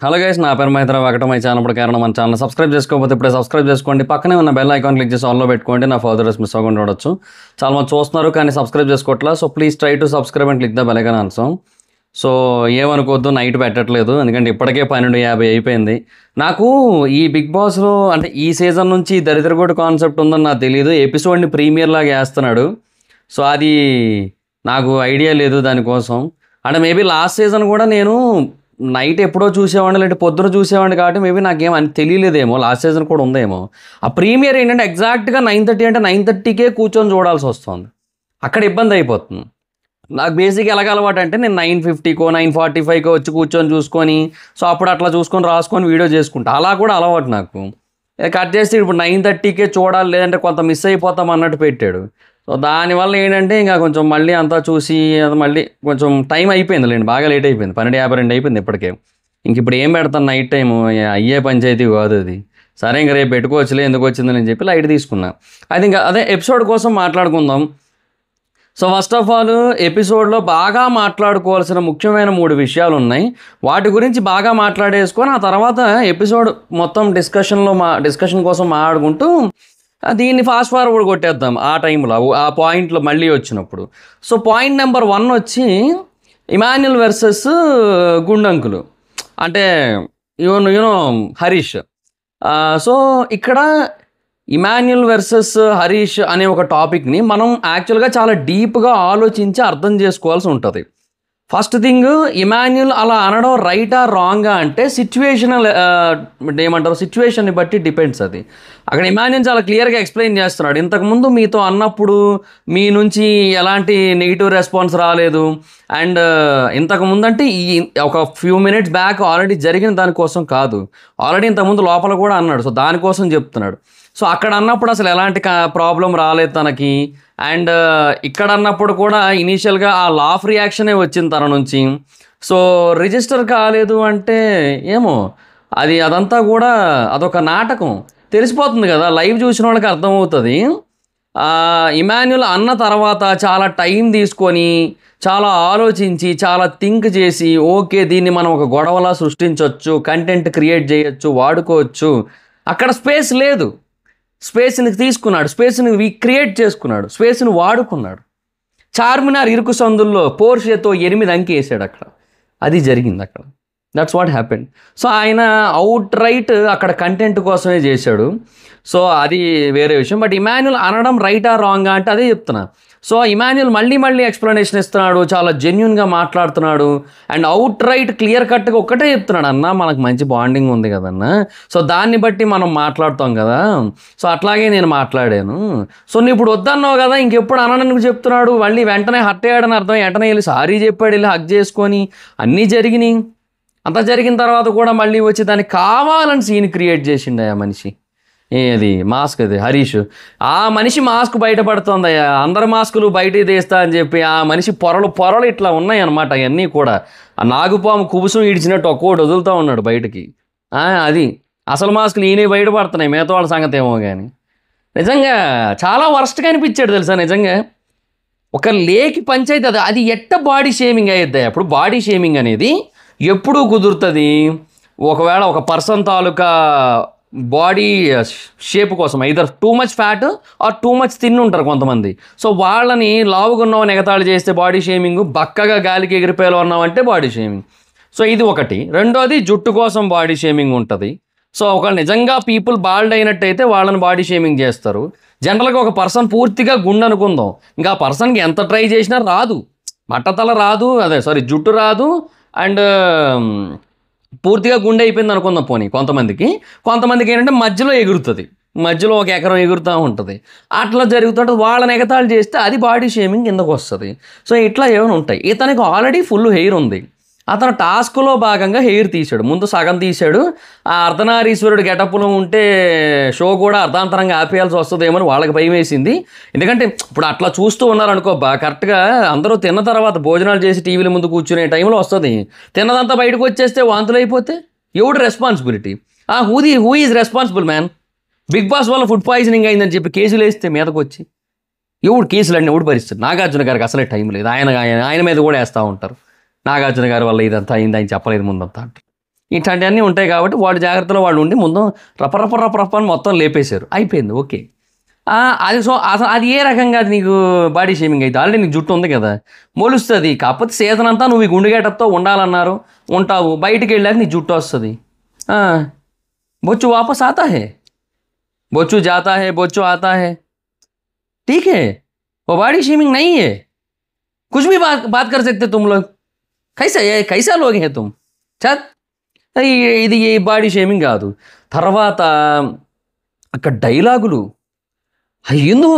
Hello guys, నా పేరు Mahindra. Welcome my channel. కారణం మన ఛానల్ సబ్స్క్రైబ్ చేసుకోకపోతే ఇప్పుడే సబ్స్క్రైబ్ చేసుకోండి. పక్కనే ఉన్న బెల్ ఐకాన్ క్లిక్ చేసి ఆన్లో పెట్టుకోండి. నా ఫర్దర్స్ మిస్ అవ్వకుండా ఉండొచ్చు. చాలా మంది చూస్తున్నారు కానీ సబ్స్క్రైబ్ చేసుకోవట్లా. So please try to subscribe and click the bell icon also. So ఏమనుకోవద్దు, నైట్ పెట్టట్లేదు ఎందుకంటే ఇప్పటికే 12:50 అయిపోయింది. నాకు ఈ బిగ్ బాస్లో అంటే ఈ సీజన్ నుంచి దరిద్రగోడు కాన్సెప్ట్ ఉందని నాకు తెలియదు. ఎపిసోడ్ని ప్రీమియర్ లాగా వేస్తున్నాడు. సో అది నాకు ఐడియా లేదు దానికోసం. అంటే మేబీ లాస్ట్ సీజన్ కూడా నేను నైట్ ఎప్పుడో చూసేవాడిని, లేదంటే పొద్దున చూసేవాడిని కాబట్టి మేబీ నాకేం అని తెలియలేదేమో. లాస్ట్ సీజన్ కూడా ఉందేమో. ఆ ప్రీమియర్ ఏంటంటే ఎగ్జాక్ట్గా 9:30 అంటే 9:30కే కూర్చొని చూడాల్సి వస్తుంది. అక్కడ ఇబ్బంది అయిపోతుంది. నాకు బేసిక్ ఎలాగ అలవాటు అంటే నేను 9:50కో 9:45కో వచ్చి కూర్చొని చూసుకొని సో అప్పుడు అట్లా చూసుకొని రాసుకొని వీడియో చేసుకుంటా. అలా కూడా అలవాటు నాకు. కట్ చేస్తే ఇప్పుడు 9:30కే చూడాలి, లేదంటే కొంత మిస్ అయిపోతాం అన్నట్టు పెట్టాడు. సో దానివల్ల ఏంటంటే ఇంకా కొంచెం మళ్ళీ అంతా చూసి అది మళ్ళీ కొంచెం టైం అయిపోయింది లేండి, బాగా లేట్ అయిపోయింది. 12:52 అయిపోయింది ఇప్పటికే. ఇంక ఇప్పుడు ఏం పెడతాను నైట్ టైము, అయ్యే పంచాయతీ కాదు అది. సరే ఇంక రేపు పెట్టుకోవచ్చులే, ఎందుకు వచ్చిందని చెప్పి లైట్ తీసుకున్నా. అది ఇంకా అదే ఎపిసోడ్ కోసం మాట్లాడుకుందాం. సో ఫస్ట్ ఆఫ్ ఆల్ ఎపిసోడ్లో బాగా మాట్లాడుకోవాల్సిన ముఖ్యమైన 3 విషయాలు ఉన్నాయి. వాటి గురించి బాగా మాట్లాడేసుకొని ఆ తర్వాత ఎపిసోడ్ మొత్తం డిస్కషన్ కోసం మాట్లాడుకుంటూ దీన్ని ఫాస్ట్ ఫార్వర్డ్ కొట్టేద్దాం ఆ టైంలో, ఆ పాయింట్లో మళ్ళీ వచ్చినప్పుడు. సో పాయింట్ నెంబర్ 1 వచ్చి ఇమాన్యుల్ వర్సెస్ గుండంకులు, అంటే యూనో హరీష్. సో ఇక్కడ ఇమాన్యుల్ వర్సెస్ హరీష్ అనే ఒక టాపిక్ని మనం యాక్చువల్గా చాలా డీప్గా ఆలోచించి అర్థం చేసుకోవాల్సి ఉంటుంది. ఫస్ట్ థింగ్, ఇమాన్యుల్ అలా అనడం రైటా రాంగా అంటే సిచ్యువేషనల్ ఏమంటారు, సిచ్యువేషన్ని బట్టి డిపెండ్స్. అది అక్కడ ఇమాన్యుల్ చాలా క్లియర్గా ఎక్స్ప్లెయిన్ చేస్తున్నాడు. ఇంతకుముందు మీతో అన్నప్పుడు మీ నుంచి ఎలాంటి నెగిటివ్ రెస్పాన్స్ రాలేదు, అండ్ ఇంతకుముందు అంటే ఈ ఒక ఫ్యూ మినిట్స్ బ్యాక్ ఆల్రెడీ జరిగిన దానికోసం కాదు, ఆల్రెడీ ఇంతకుముందు లోపల కూడా అన్నాడు. సో దానికోసం చెప్తున్నాడు. సో అక్కడ అన్నప్పుడు అసలు ఎలాంటి ప్రాబ్లం రాలేదు తనకి, అండ్ ఇక్కడ అన్నప్పుడు కూడా ఇనీషియల్గా ఆ లాఫ్ రియాక్షనే వచ్చింది తన నుంచి. సో రిజిస్టర్ కాలేదు అంటే ఏమో, అదంతా కూడా అదొక నాటకం. తెలిసిపోతుంది కదా, లైవ్ చూసిన వాళ్ళకి అర్థమవుతుంది. ఇమాన్యుల్ అన్న తర్వాత చాలా టైం తీసుకొని చాలా ఆలోచించి చాలా థింక్ చేసి ఓకే దీన్ని మనం ఒక గొడవలా సృష్టించవచ్చు, కంటెంట్ క్రియేట్ చేయొచ్చు, వాడుకోవచ్చు. అక్కడ స్పేస్ లేదు, స్పేస్ని తీసుకున్నాడు, స్పేస్ని క్రియేట్ చేసుకున్నాడు, స్పేస్ని వాడుకున్నాడు. చార్మినార్ ఇరుకు సందుల్లో పోర్షేతో 8 అంకి వేసాడు అక్కడ. అది జరిగింది అక్కడ. That's what happened. సో ఆయన అవుట్ రైట్ అక్కడ కంటెంట్ కోసమే చేశాడు. సో అది వేరే విషయం. బట్ ఇమాన్యుల్ అనడం రైటా రాంగా అంటే అదే చెప్తున్నా. సో ఇమాన్యుల్ మళ్ళీ ఎక్స్ప్లెనేషన్ ఇస్తున్నాడు, చాలా జెన్యున్గా మాట్లాడుతున్నాడు, అండ్ అవుట్ రైట్ క్లియర్ కట్గా ఒక్కటే చెప్తున్నాడు, అన్న మనకు మంచి బాండింగ్ ఉంది కదన్నా, సో దాన్ని బట్టి మనం మాట్లాడుతాం కదా, సో అట్లాగే నేను మాట్లాడాను. సో నువ్వు ఇప్పుడు వద్దన్నావు కదా, ఇంకెప్పుడు అనడానికి చెప్తున్నాడు. మళ్ళీ వెంటనే హర్ట్ అయ్యాడని అర్థం, వెంటనే వెళ్ళి సారీ చెప్పాడు, వెళ్ళి హక్ చేసుకొని అన్నీ జరిగినాయి. అంతా జరిగిన తర్వాత కూడా మళ్ళీ వచ్చి దాన్ని కావాలని సీన్ క్రియేట్ చేసిండు ఆ మనిషి. ఏది మాస్క్, అది హరీష్. ఆ మనిషి మాస్క్ బయటపడుతుంది, అందరి మాస్కులు బయట తీస్తా అని చెప్పి ఆ మనిషి పొరలు ఇట్లా ఉన్నాయి అన్నమాట. అవన్నీ కూడా ఆ నాగుపాము కుబుసం ఈడ్చినట్టు ఒక్కోటి వదులుతూ ఉన్నాడు బయటకి. అది అసలు మాస్కులు ఈయన బయటపడుతున్నాయి, మిగతా వాళ్ళ సంగతి ఏమో కానీ. నిజంగా చాలా వరస్ట్గా అనిపించాడు తెలుసా. నిజంగా ఒక లేకి పంచాయతీ అది ఎట్ట బాడీ షేమింగ్ అయ్యిద్దా. అప్పుడు బాడీ షేమింగ్ అనేది ఎప్పుడూ కుదురుతుంది ఒకవేళ ఒక పర్సన్ తాలూకా బాడీ షేప్ కోసం, either too much fat are too much thin ఉంటారు కొంతమంది. సో వాళ్ళని లావుగున్నావు ఎగతాళి చేస్తే బాడీ షేమింగ్, బక్కగా గాలికి ఎగిరిపోయేలా ఉన్నామంటే బాడీ షేమింగ్. సో ఇది ఒకటి. రెండోది జుట్టు కోసం బాడీ షేమింగ్ ఉంటుంది. సో ఒకళ్ళు నిజంగా పీపుల్ బాల్డ్ అయినట్టయితే వాళ్ళని బాడీ షేమింగ్ చేస్తారు. జనరల్గా ఒక పర్సన్ పూర్తిగా గుండె అనుకుందాం, ఇంకా ఆ పర్సన్కి ఎంత ట్రై చేసినా రాదు, బట్టతల రాదు, జుట్టు రాదు, అండ్ పూర్తిగా గుండె అయిపోయింది అనుకుందాం పోనీ. కొంతమందికి ఏంటంటే మధ్యలో ఎగురుతుంది, మధ్యలో ఒక ఎకరం ఎగురుతూ ఉంటుంది. అట్లా జరుగుతుంటే వాళ్ళని ఎగతాళి చేస్తే అది బాడీ షేమింగ్ కిందకు వస్తుంది. సో ఇట్లా ఏమైనా ఉంటాయి. ఇతనికి ఆల్రెడీ ఫుల్ హెయిర్ ఉంది. అతను టాస్క్లో భాగంగా హెయిర్ తీశాడు, ముందు సగం తీశాడు. ఆ అర్ధనారీశ్వరుడు గెటప్లో ఉంటే షో కూడా అర్ధాంతరంగా ఆపేయాల్సి వస్తుందేమో అని వాళ్ళకి భయం వేసింది. ఎందుకంటే ఇప్పుడు అట్లా చూస్తూ ఉన్నారనుకోబ్బా, కరెక్ట్గా అందరూ తిన్న తర్వాత భోజనాలు చేసి టీవీల ముందు కూర్చునే టైంలో వస్తుంది. తిన్నదంతా బయటకు వచ్చేస్తే వాంతులు అయిపోతే ఎవడు responsibility? Who is responsible man? Bigg Boss వల్ల ఫుడ్ పాయిజనింగ్ అయిందని చెప్పి కేసులు వేస్తే మీదకు వచ్చి కేసులు అన్నీ ఎవడు భరిస్తారు? నాగార్జున గారికి అసలే టైం లేదు, ఆయన మీద కూడా వేస్తూ ఉంటారు. నాగార్జున గారి వల్ల ఇదంతా అయింది, ఆయన చెప్పలేదు ముందంతా అంటారు. ఇట్లాంటివన్నీ ఉంటాయి కాబట్టి వాడు జాగ్రత్తలో వాళ్ళు ఉండి ముందు రప అని మొత్తం లేపేశారు, అయిపోయింది, ఓకే. అది సో అసలు అది ఏ రకంగా అది నీకు బాడీ షేమింగ్ అయితే? ఆల్రెడీ నీకు జుట్టు ఉంది కదా, మొలుస్తుంది. కాకపోతే సీజన్ అంతా నువ్వు ఈ గుండు గేటప్తో ఉండాలన్నారు, ఉంటావు. బయటికి వెళ్ళాక నీ జుట్టు వస్తుంది. బొచ్చు వాపస్ ఆతా హే, బొచ్చు జాతా హే, బొచ్చు ఆతా హే, ठीक है, वो बॉडी शेमिंग नहीं है. कुछ भी बात कर सकते तुम लोग. कैसा लोग हैं तुम? చత్ ఇది ఏ బాడీ షేమింగ్ కాదు. తర్వాత అక్కడ డైలాగులు అయ్యిందో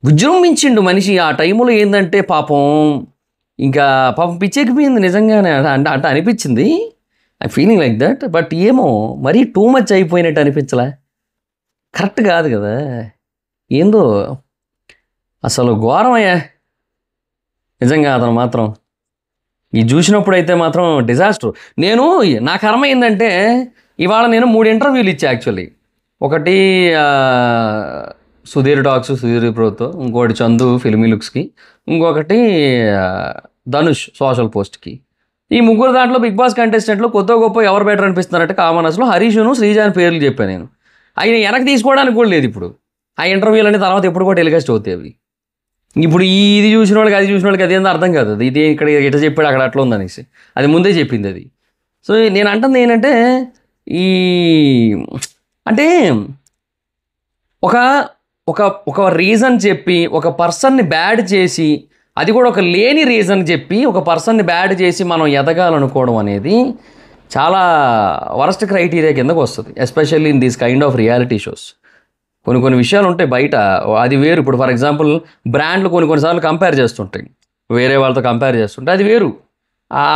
విజృంభించిండు మనిషి ఆ టైంలో. ఏంటంటే పాపం ఇంకా పాపం పిచ్చెక్కిపోయింది నిజంగానే. అంటే అనిపించింది, I feeling like that. But ఏమో మరీ టూ మచ్ అయిపోయినట్టు అనిపించలే, కరెక్ట్ కాదు కదా. ఏందో అసలు ఘోరమయ్యా నిజంగా. అతను మాత్రం ఈ చూసినప్పుడు అయితే మాత్రం డిజాస్టర్. నా కర్మ ఏంటంటే ఇవాళ నేను 3 ఇంటర్వ్యూలు ఇచ్చా యాక్చువల్లీ. ఒకటి సుధీర్ టాక్స్ సుధీర్ ప్రోతో, ఇంకోటి చందు ఫిల్మీ లుక్స్కి, ఇంకొకటి ధనుష్ సోషల్ పోస్ట్కి. ఈ 3 దాంట్లో బిగ్ బాస్ కంటెస్టెంట్లో కొత్త గొప్ప ఎవరు బెటర్ అనిపిస్తున్నారంటే కామనర్స్లో హరీషును శ్రీజ అని పేర్లు చెప్పాను నేను. ఆయన వెనక్కి తీసుకోవడానికి కూడా లేదు ఇప్పుడు. ఆ ఇంటర్వ్యూలు అనే తర్వాత ఎప్పుడు కూడా టెలికాస్ట్ అవుతాయి అవి. ఇప్పుడు ఇది చూసిన వాళ్ళకి అది చూసిన వాళ్ళకి అది ఏందో అర్థం కాదు. ఇది ఇక్కడ ఎట్లా చెప్పాడు అక్కడ అట్లా ఉందనేసి అది ముందే చెప్పింది అది. సో నేను అంటుంది ఏంటంటే అంటే ఒక రీజన్ చెప్పి ఒక పర్సన్ని బ్యాడ్ చేసి, అది కూడా ఒక లేని రీజన్ చెప్పి ఒక పర్సన్ని బ్యాడ్ చేసి మనం ఎదగాలనుకోవడం అనేది చాలా వరస్ట్ క్రైటీరియా కిందకు వస్తుంది, especially in these kind of reality shows. కొన్ని విషయాలు ఉంటాయి బయట, అది వేరు. ఇప్పుడు ఫర్ ఎగ్జాంపుల్ బ్రాండ్లు కొన్నిసార్లు కంపేర్ చేస్తుంటాయి, వేరే వాళ్ళతో కంపేర్ చేస్తుంటే అది వేరు.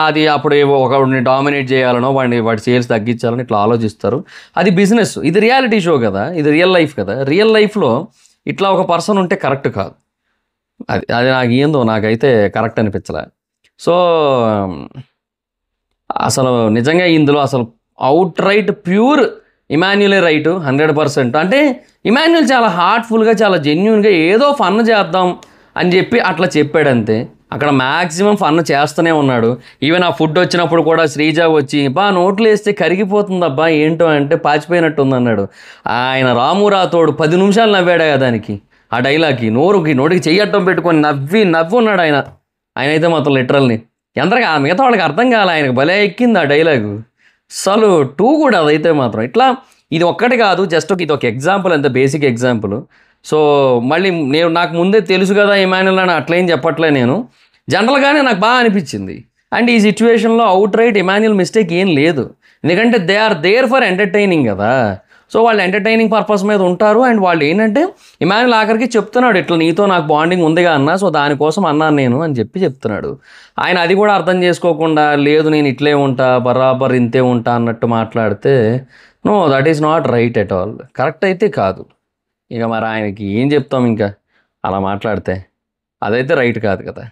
అది అప్పుడు ఒకడిని డామినేట్ చేయాలనో వాడి సేల్స్ తగ్గించాలని ఇట్లా ఆలోచిస్తారు. అది బిజినెస్. ఇది రియాలిటీ షో కదా, ఇది రియల్ లైఫ్ కదా. రియల్ లైఫ్లో ఇట్లా ఒక పర్సన్ ఉంటే కరెక్ట్ కాదు. అది నాకైతే కరెక్ట్ అనిపించలే. సో అసలు నిజంగా ఇందులో అసలు అవుట్ రైట్ ప్యూర్ ఇమాన్యులే రైట్ 100%. అంటే ఇమాన్యుల్ చాలా హార్ట్ఫుల్గా చాలా జెన్యున్గా ఏదో ఫన్ చేద్దాం అని చెప్పి అట్లా చెప్పాడంతే. అక్కడ మ్యాక్సిమం ఫన్ చేస్తూనే ఉన్నాడు. ఈవెన్ ఆ ఫుడ్ వచ్చినప్పుడు కూడా శ్రీజ వచ్చి నోట్లు వేస్తే కరిగిపోతుందబ్బా ఏంటో అంటే పాచిపోయినట్టు ఉందన్నాడు. ఆయన రాము రాతోడు 10 నిమిషాలు నవ్వాడు దానికి, ఆ డైలాగ్కి. నోటికి చెయ్యట్టం పెట్టుకొని నవ్వి ఉన్నాడు ఆయన అయితే మాత్రం లిటరల్ని. మిగతా వాళ్ళకి అర్థం కాలే, ఆయనకు భలే ఎక్కింది ఆ డైలాగు. అసలు 2 కూడా అదైతే మాత్రం. ఇట్లా ఇది ఒక్కటి కాదు, జస్ట్ ఇది ఒక ఎగ్జాంపుల్, అంత బేసిక్ ఎగ్జాంపుల్. సో మళ్ళీ నాకు ముందే తెలుసు కదా ఇమాన్యుల్ అని అట్లేం చెప్పట్లే నేను, జనరల్గానే నాకు బాగా అనిపించింది. అండ్ ఈ సిచ్యువేషన్లో అవుట్ రైట్ ఇమాన్యుల్ మిస్టేక్ ఏం లేదు, ఎందుకంటే they are there for entertaining కదా. సో వాళ్ళు ఎంటర్టైనింగ్ పర్పస్ మీద ఉంటారు. అండ్ వాళ్ళు ఏంటంటే ఇమాన్యుల్ ఆఖరికి చెప్తున్నాడు, ఇట్లా నీతో నాకు బాండింగ్ ఉందిగా అన్న, సో దానికోసం అన్నాను నేను అని చెప్తున్నాడు. ఆయన అది కూడా అర్థం చేసుకోకుండా లేదు నేను ఇట్లే ఉంటా బరాబర్ ఇంతే ఉంటా అన్నట్టు మాట్లాడితే no, that is not right at all. Correct అయితే కాదు. ఇక మరి ఆయనకి ఏం చెప్తాం ఇంకా అలా మాట్లాడితే, అదైతే రైట్ కాదు కదా.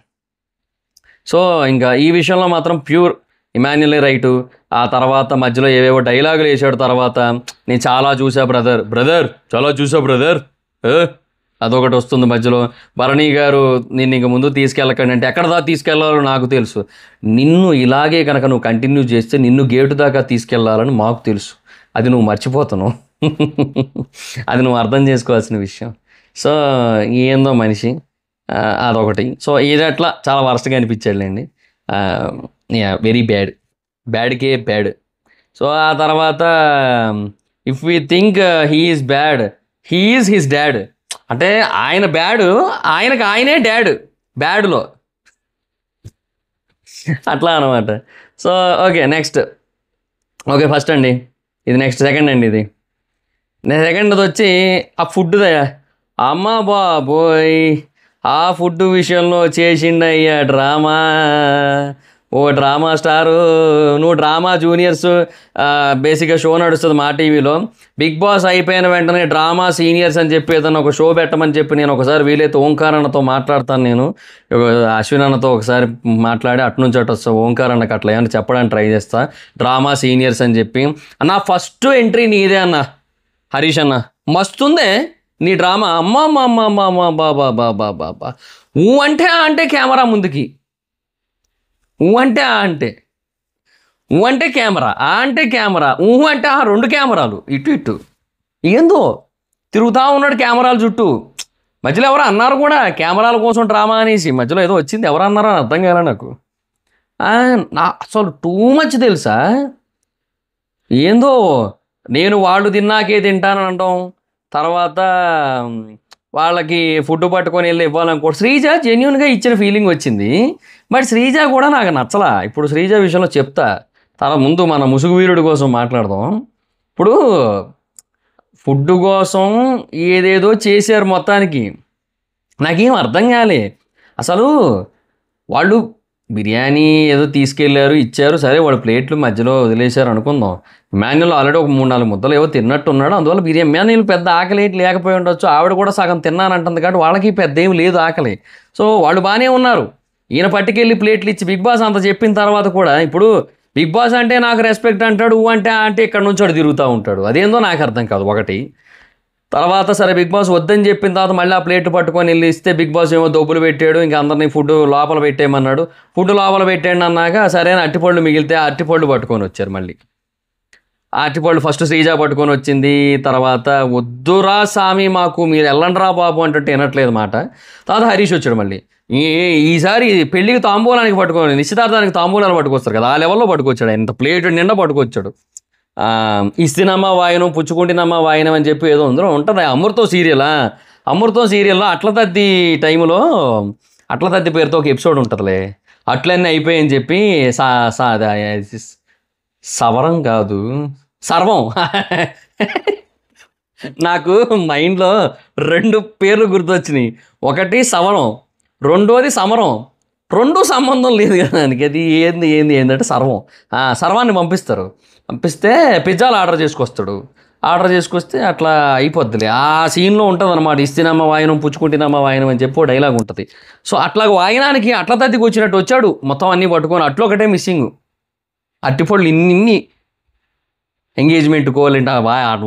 సో ఇంకా ఈ విషయంలో మాత్రం ప్యూర్ ఇమాన్యులే రైటు. ఆ తర్వాత మధ్యలో ఏవేవో డైలాగులు వేసాడు. తర్వాత నేను చాలా చూసా బ్రదర్ చాలా చూసా బ్రదర్, అదొకటి వస్తుంది మధ్యలో. భరణి గారు నిన్ను ఇంక ముందు తీసుకెళ్ళకండి అంటే ఎక్కడ దాకా తీసుకెళ్లాలో నాకు తెలుసు, నిన్ను ఇలాగే కనుక నువ్వు కంటిన్యూ చేస్తే నిన్ను గేటు దాకా తీసుకెళ్లాలని మాకు తెలుసు, అది నువ్వు మర్చిపోతున్నావు. అది నువ్వు అర్థం చేసుకోవాల్సిన విషయం. సో ఏందో మనిషి, అదొకటి. సో ఇది అట్లా చాలా వరస్ట్గా అనిపించాడులేండి. వెరీ బ్యాడ్కే బ్యాడ్. సో ఆ తర్వాత if we think he is bad, he is his dad. అంటే ఆయన బ్యాడ్, ఆయనే డాడ్ బ్యాడ్లో, అట్లా అనమాట. So okay next. Okay first అండి ఇది, నెక్స్ట్ సెకండ్ అండి ఇది. సెకండ్ది వచ్చి ఆ ఫుడ్దయ్యా. అమ్మ బాబోయ్, ఆ ఫుడ్ విషయంలో చేసిండయ్యా డ్రామా. ఓ డ్రామా స్టారు, నువ్వు డ్రామా జూనియర్స్ బేసిక్గా షో నడుస్తుంది మా టీవీలో. బిగ్ బాస్ అయిపోయిన వెంటనే డ్రామా సీనియర్స్ అని చెప్పి ఏదన్నా ఒక షో పెట్టమని చెప్పి నేను ఒకసారి వీలైతే ఓంకార్ అన్నతో మాట్లాడతాను. నేను అశ్విన్ అన్నతో ఒకసారి మాట్లాడి అటునుంచి అటు వస్తా, ఓంకార్ అన్నకు అట్లా ఏమన్నా చెప్పడానికి ట్రై చేస్తా, డ్రామా సీనియర్స్ అని చెప్పి. అన్న ఫస్ట్ ఎంట్రీ నీదే అన్న హరీష్ అన్న, మస్తుందే నీ డ్రామా. అమ్మ బాబా ఊ అంటే కెమెరా ముందుకి, ఊ అంటే ఊ అంటే కెమెరా, ఆ అంటే కెమెరా, ఊహు అంటే ఆ 2 కెమెరాలు ఇటు ఇటు ఏందో తిరుగుతూ ఉన్నాడు కెమెరాల చుట్టూ. మధ్యలో ఎవరో అన్నారు కూడా కెమెరాల కోసం డ్రామా అనేసి, మధ్యలో ఏదో వచ్చింది, ఎవరు అన్నారో అని అర్థం కాలే నాకు. నా అసలు టూ మచ్ తెలుసా. ఏందో నేను వాళ్ళు తిన్నాకే తింటాను అనడం, తర్వాత వాళ్ళకి ఫుడ్ పట్టుకొని వెళ్ళి ఇవ్వాలనుకో. శ్రీజ జెన్యున్గా ఇచ్చిన ఫీలింగ్ వచ్చింది, బట్ శ్రీజ కూడా నాకు నచ్చలా. ఇప్పుడు శ్రీజ విషయంలో చెప్తా, ముందు మన ముసుగు వీరుడి కోసం మాట్లాడదాం. ఇప్పుడు ఫుడ్ కోసం ఏదేదో చేశారు మొత్తానికి, నాకేం అర్థం కాలే అసలు. వాళ్ళు బిర్యానీ ఏదో తీసుకెళ్లారు, ఇచ్చారు, సరే వాడు ప్లేట్లు మధ్యలో వదిలేశారు అనుకుందాం. ఇమాన్యుల్ ఆల్రెడీ ఒక 3-4 ముద్దలు ఏవో తిన్నట్టున్నాడు, అందువల్ల బిర్యానీ ఇమాన్యుల్ పెద్ద ఆకలి లేకపోయి ఉండొచ్చు. ఆవిడ కూడా సగం తిన్నానంటుంది కాబట్టి వాళ్ళకి పెద్ద ఏమి లేదు ఆకలి. సో వాళ్ళు బాగానే ఉన్నారు. ఈయన పట్టుకెళ్ళి ప్లేట్లు ఇచ్చి బిగ్ బాస్ అంత చెప్పిన తర్వాత కూడా, ఇప్పుడు బిగ్ బాస్ అంటే నాకు రెస్పెక్ట్ అంటాడు, అంటే ఇక్కడ నుంచి వాడు తిరుగుతూ ఉంటాడు. అదేందో నాకు అర్థం కాదు ఒకటి. తర్వాత సరే బిగ్ బాస్ వద్దని చెప్పిన తర్వాత మళ్ళీ ఆ ప్లేట్ పట్టుకొని వెళ్ళి ఇస్తే బిగ్ బాస్ ఏమో దొబ్బులు పెట్టాడు, ఇంకా అందరినీ ఫుడ్ లోపల పెట్టేయమన్నాడు. ఫుడ్ లోపల పెట్టండి అన్నాక సరైన అట్టిపళ్ళు మిగిలితే ఆ అట్టిపళ్ళు పట్టుకొని వచ్చారు. మళ్ళీ ఆ అట్టిపళ్ళు ఫస్ట్ శ్రీజ పట్టుకొని వచ్చింది. తర్వాత వద్దురా సామి మాకు, మీరు వెళ్ళండిరా బాబు అంటే వినట్లేదు మాట. తర్వాత హరీష్ వచ్చాడు మళ్ళీ. ఈసారి పెళ్ళికి తాంబూలానికి పట్టుకొని, నిశ్చితార్థానికి తాంబూలాలు పట్టుకొస్తారు కదా, ఆ లెవెల్లో పట్టుకొచ్చాడు. ఇంత ప్లేట్ నిండా పట్టుకొచ్చాడు. ఇస్తినమ్మ వాయనం పుచ్చుకుంటున్నమ్మ వాయనం అని చెప్పి ఏదో ఉందో ఉంటుంది అమృతం సీరియలా. అమృతం సీరియల్లో అట్లతద్ది టైంలో అట్లతద్ది పేరుతో ఒక ఎపిసోడ్ ఉంటుందిలే, అట్లన్నీ అయిపోయాయని చెప్పి సవరం కాదు సర్వం నాకు మైండ్లో 2 పేర్లు గుర్తొచ్చినాయి. ఒకటి సవరం, రెండోది సమరం. 2 సంబంధం లేదు కదా దానికి. అది ఏందంటే సర్వం. సర్వాన్ని పంపిస్తే పిజ్జాలు ఆర్డర్ చేసుకొస్తే అట్లా అయిపోద్దిలే. ఆ సీన్లో ఉంటుంది అనమాట, ఇస్తినమ్మ వాయనం పుచ్చుకుంటున్నమ్మ వాయనం అని చెప్పి డైలాగ్ ఉంటుంది. సో అట్లా వాయనానికి అట్ల తద్దికి వచ్చినట్టు వచ్చాడు, మొత్తం అన్నీ పట్టుకొని. అట్లా ఒకటే మిస్సింగ్. అట్టిపళ్ళు ఇన్ని ఎంగేజ్మెంట్కో లేదంటే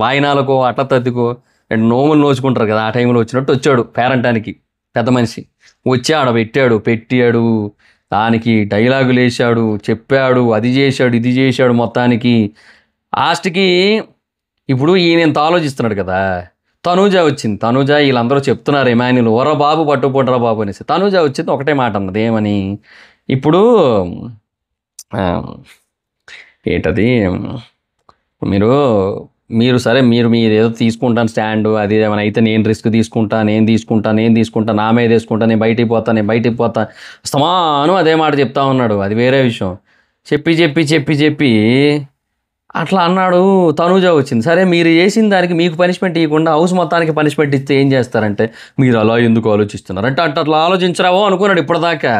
వాయనాలకో అట్ల తద్దికో అండ్ నోములు నోచుకుంటారు కదా, ఆ టైంలో వచ్చినట్టు వచ్చాడు పేరంటానికి. పెద్ద మనిషి వచ్చి ఆడ పెట్టాడు, దానికి డైలాగులు వేసాడు, చెప్పాడు, అది చేశాడు ఇది చేశాడు. మొత్తానికి లాస్ట్కి ఇప్పుడు ఈయన ఎంత ఆలోచిస్తున్నాడు కదా. తనూజ వచ్చింది. తనూజ వీళ్ళందరూ చెప్తున్నారు ఇమాన్యుల్ ఓరా బాబు పట్టుపోటరా బాబు అనేసి. తనూజ వచ్చింది ఒకటే మాట అన్నది, ఏమని, ఇప్పుడు ఏంటది, మీరు సరే మీరు ఏదో తీసుకుంటాను స్టాండ్, అది ఏమైనా అయితే నేను రిస్క్ తీసుకుంటా, నా మీద వేసుకుంటా, నేను బయటికి పోతా స్తమాను అదే మాట చెప్తా ఉన్నాడు. అది వేరే విషయం. చెప్పి అట్లా అన్నాడు. తనూజ వచ్చింది. సరే మీరు చేసిన దానికి మీకు పనిష్మెంట్ ఇవ్వకుండా హౌస్ మొత్తానికి పనిష్మెంట్ ఇస్తే ఏం చేస్తారంటే, మీరు అలా ఎందుకు ఆలోచిస్తున్నారు అంటే అట్లా ఆలోచించరావో అనుకున్నాడు ఇప్పటిదాకా.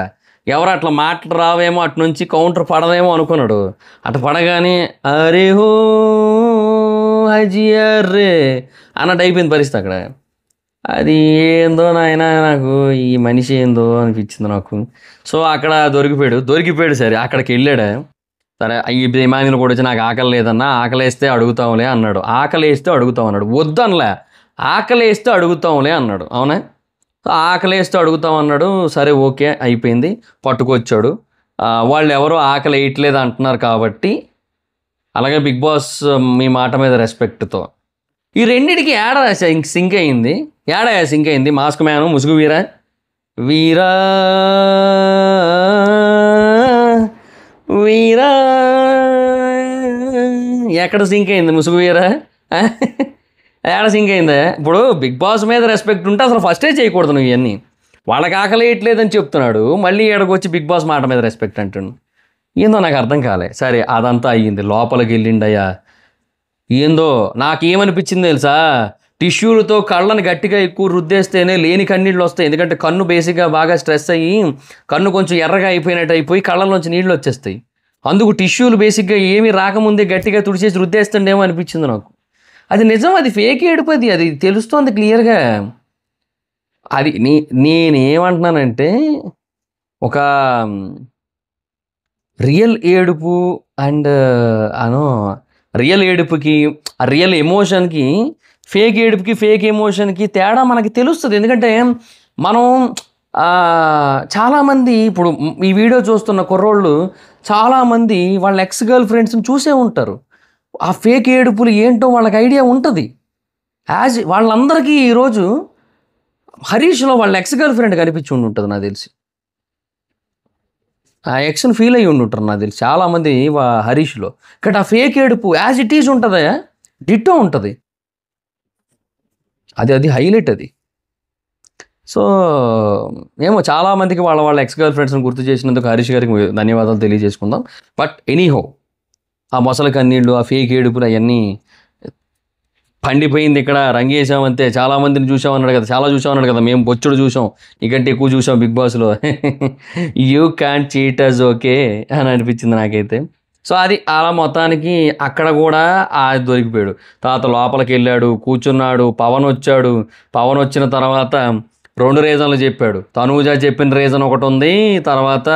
ఎవరు అట్లా మాటలు రావేమో, అటు నుంచి కౌంటర్ పడదేమో అనుకున్నాడు. అటు పడగానే అరే హో హజియర్రే అన్నట్టు అయిపోయింది పరిస్థితి అక్కడ. అది ఏందో నాయన, నాకు ఈ మనిషి ఏందో అనిపించింది నాకు. సో అక్కడ దొరికిపోయాడు. సరే అక్కడికి వెళ్ళాడు. సరే ఈ ఇమాన్యుల్ కూడా వచ్చి నాకు ఆకలి లేదన్నా, ఆకలేస్తే అడుగుతాంలే అన్నాడు. వద్దనలే, ఆకలేస్తే అడుగుతాంలే అన్నాడు. అవునా, ఆకలేస్తే అడుగుతామన్నాడు. సరే ఓకే అయిపోయింది. పట్టుకొచ్చాడు. వాళ్ళు ఎవరో ఆకలి వేయట్లేదు అంటున్నారు కాబట్టి, అలాగే బిగ్ బాస్ మీ మాట మీద రెస్పెక్ట్తో ఈ రెండిటికి ఏడా సింక్ అయింది. మాస్క్ మ్యాను ముసుగు వీరా ఎక్కడ సింక్ అయింది ముసుగు వీరా, ఏడ సింక్ అయిందా? ఇప్పుడు బిగ్ బాస్ మీద రెస్పెక్ట్ ఉంటే అసలు ఫస్టే చేయకూడదు నువ్వు ఇవన్నీ. వాళ్ళకి ఆకలి వేయట్లేదని చెప్తున్నాడు, మళ్ళీ ఏడకు వచ్చి బిగ్ బాస్ మాట మీద రెస్పెక్ట్ అంటున్నాడు. ఏందో నాకు అర్థం కాలే. సరే అదంతా అయ్యింది, లోపలికి వెళ్ళిండయ్యా. ఏందో నాకేమనిపించింది తెలుసా, టిష్యూలతో కళ్ళని గట్టిగా ఎక్కువ రుద్దేస్తేనే లేని కన్నీళ్ళు వస్తాయి. ఎందుకంటే కన్ను బేసిక్గా బాగా స్ట్రెస్ అయ్యి కన్ను కొంచెం ఎర్రగా అయిపోయినట్టు అయిపోయి కళ్ళలోంచి నీళ్ళు వచ్చేస్తాయి. అందుకు టిష్యూలు బేసిక్గా ఏమీ రాకముందే గట్టిగా తుడిచేసి రుద్దేస్తుండేమో అనిపించింది నాకు. అది నిజం, అది ఫేక్ ఏడుపది, అది తెలుస్తోంది క్లియర్గా. అది నేనేమంటున్నానంటే, ఒక రియల్ ఏడుపు అండ్ రియల్ ఏడుపుకి, ఆ రియల్ ఎమోషన్కి, ఫేక్ ఏడుపుకి ఫేక్ ఎమోషన్కి తేడా మనకి తెలుస్తుంది. ఎందుకంటే మనం చాలామంది ఇప్పుడు ఈ వీడియో చూస్తున్న కుర్రోళ్ళు చాలామంది వాళ్ళ ఎక్స్ గర్ల్ ఫ్రెండ్స్ని చూసే ఉంటారు. ఆ ఫేక్ ఏడుపులు ఏంటో వాళ్ళకి ఐడియా ఉంటుంది. వాళ్ళందరికీ ఈరోజు హరీష్లో వాళ్ళ ఎక్స్ గర్ల్ ఫ్రెండ్ కనిపించి ఉంటుంది నాకు తెలిసి. ఆ ఎక్స్ని ఫీల్ అయ్యి ఉంటుంటారు నాకు తెలిసి చాలామంది హరీష్లో. ఇక్కడ ఆ ఫేక్ ఏడుపు యాజ్ ఇట్ ఈజ్ ఉంటుందా, డిట్టో ఉంటుంది. అది హైలైట్ అది. సో ఏమో చాలామందికి వాళ్ళ ఎక్స్ గర్ల్ ఫ్రెండ్స్ని గుర్తు చేసినందుకు హరీష్ గారికి ధన్యవాదాలు తెలియజేసుకుందాం. బట్ ఎనీహో ఆ మొసలి కన్నీళ్ళు, ఆ ఫేక్ ఏడుపులు అవన్నీ పండిపోయింది. ఇక్కడ రంగేసామంతే. చాలామందిని చూసామన్నాడు కదా, చాలా చూసామన్నాడు కదా, మేము బొచ్చుడు చూసాం, ఇకంటే ఎక్కువ చూసాం బిగ్ బాస్లో. You can cheat us okay అని అనిపించింది నాకైతే. సో అది అలా మొత్తానికి అక్కడ కూడా దొరికిపోయాడు. తర్వాత లోపలికి వెళ్ళాడు, కూర్చున్నాడు. పవన్ వచ్చాడు. పవన్ వచ్చిన తర్వాత 2 రీజన్లు చెప్పాడు. తనూజ చెప్పిన రీజన్ ఒకటి ఉంది, తర్వాత